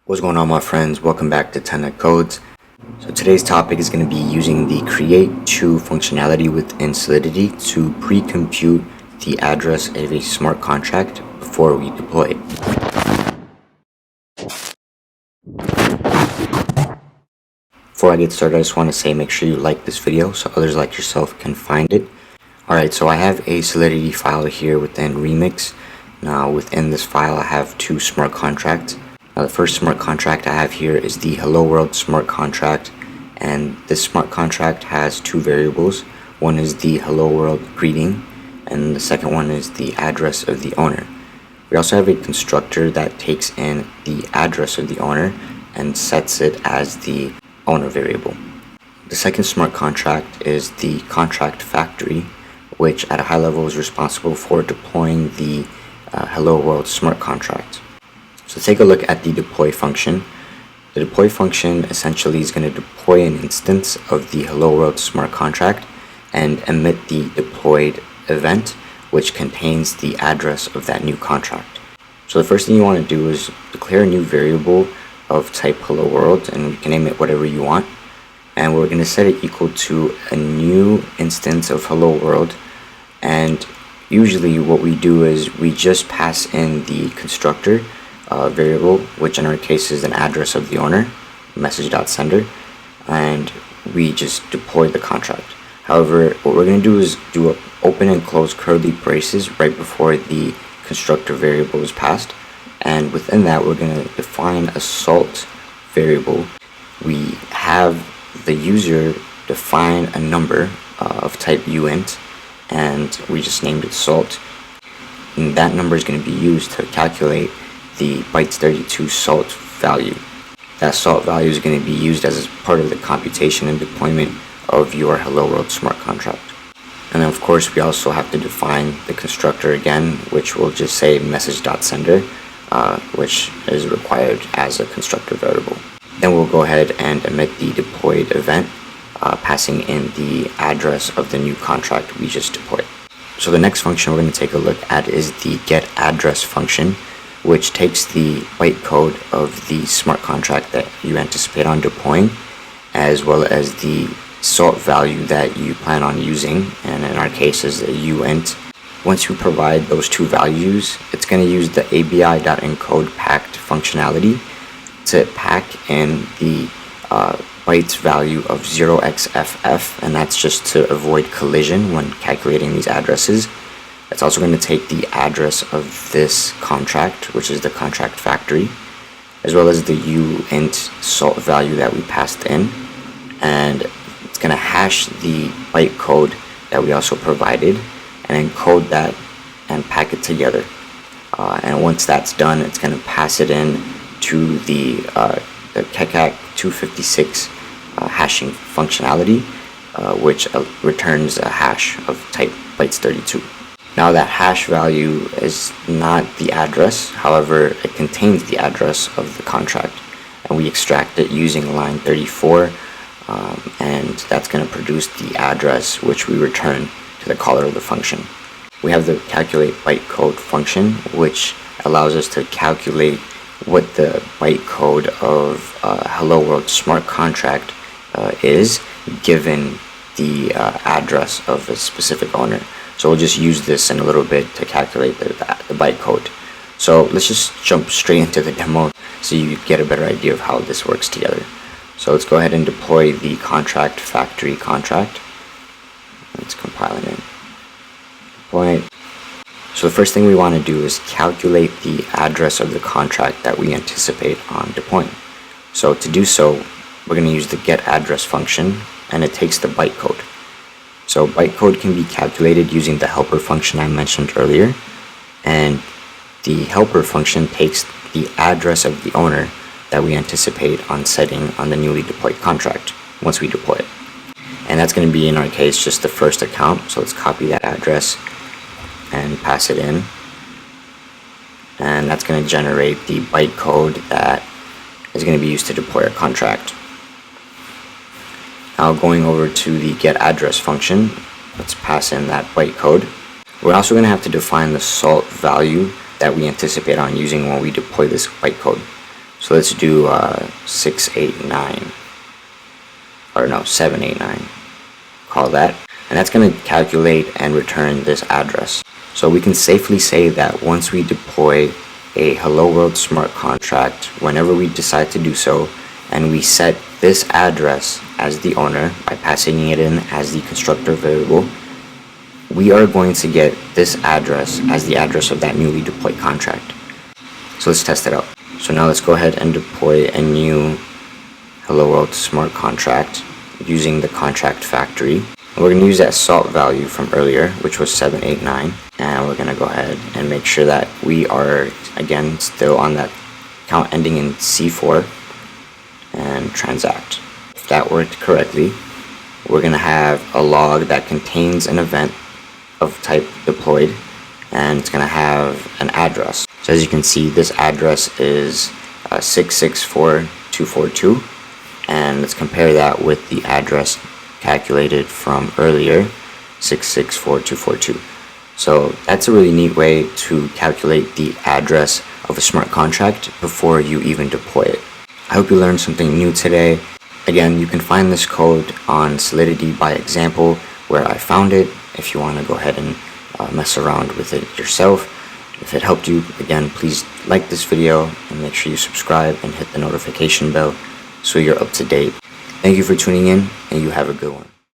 What's going on, my friends? Welcome back to 10 Codes. So today's topic is going to be using the Create2 functionality within Solidity to pre-compute the address of a smart contract before we deploy it. Before I get started, I just want to say make sure you like this video so others like yourself can find it. Alright, so I have a Solidity file here within Remix. Now within this file I have two smart contracts. Now the first smart contract I have here is the Hello World smart contract, and this smart contract has two variables. One is the Hello World greeting and the second one is the address of the owner. We also have a constructor that takes in the address of the owner and sets it as the owner variable. The second smart contract is the contract factory, which at a high level is responsible for deploying the Hello World smart contract. So take a look at the deploy function. The deploy function essentially is going to deploy an instance of the Hello World smart contract and emit the deployed event, which contains the address of that new contract. So the first thing you want to do is declare a new variable of type Hello World, and you can name it whatever you want. And we're going to set it equal to a new instance of Hello World. And usually what we do is we just pass in the constructor variable, which in our case is an address of the owner, message.sender, and we just deploy the contract. However, what we're going to do is do an open and close curly braces right before the constructor variable is passed, and within that we're going to define a salt variable. We have the user define a number of type uint, and we just named it salt, and that number is going to be used to calculate the Byte 32 salt value. That salt value is going to be used as part of the computation and deployment of your Hello World smart contract. And then of course we also have to define the constructor again, which will just say message.sender, which is required as a constructor variable. Then we'll go ahead and emit the deployed event, passing in the address of the new contract we just deployed. So the next function we're going to take a look at is the getAddress function, which takes the bytecode of the smart contract that you anticipate on deploying, as well as the salt value that you plan on using, and in our case is a uint. Once you provide those two values, it's going to use the abi.encode packed functionality to pack in the bytes value of 0xff, and that's just to avoid collision when calculating these addresses. It's also going to take the address of this contract, which is the contract factory, as well as the uint salt value that we passed in, and it's going to hash the byte code that we also provided and encode that and pack it together. And once that's done, it's going to pass it in to the KECAC 256 hashing functionality, which returns a hash of type bytes 32. Now that hash value is not the address, however it contains the address of the contract, and we extract it using line 34, and that's going to produce the address which we return to the caller of the function. We have the calculate bytecode function, which allows us to calculate what the bytecode of Hello World smart contract is given the address of a specific owner. So we'll just use this in a little bit to calculate the bytecode. So let's just jump straight into the demo so you get a better idea of how this works together. So let's go ahead and deploy the contract factory contract. Let's compile it in. Deploy it. So the first thing we want to do is calculate the address of the contract that we anticipate on deploying. So to do so, we're going to use the getAddress function, and it takes the bytecode. So bytecode can be calculated using the helper function I mentioned earlier, and the helper function takes the address of the owner that we anticipate on setting on the newly deployed contract once we deploy it. And that's going to be, in our case, just the first account. So let's copy that address and pass it in, and that's going to generate the bytecode that is going to be used to deploy our contract. Now going over to the getAddress function, let's pass in that bytecode. We're also going to have to define the salt value that we anticipate on using when we deploy this bytecode. So let's do 689, or no, 789, call that, and that's going to calculate and return this address. So we can safely say that once we deploy a Hello World smart contract, whenever we decide to do so, and we set this address as the owner by passing it in as the constructor variable, we are going to get this address as the address of that newly deployed contract. So let's test it out. So now let's go ahead and deploy a new Hello World smart contract using the contract factory. And we're going to use that salt value from earlier, which was 789, and we're going to go ahead and make sure that we are again still on that count ending in C4 and transact. If that worked correctly, we're going to have a log that contains an event of type deployed, and it's going to have an address. So as you can see, this address is 664242, and let's compare that with the address calculated from earlier, 664242. So that's a really neat way to calculate the address of a smart contract before you even deploy it. I hope you learned something new today. Again, you can find this code on Solidity by example where I found it if you want to go ahead and mess around with it yourself. If it helped you, again, please like this video and make sure you subscribe and hit the notification bell so you're up to date. Thank you for tuning in, and you have a good one.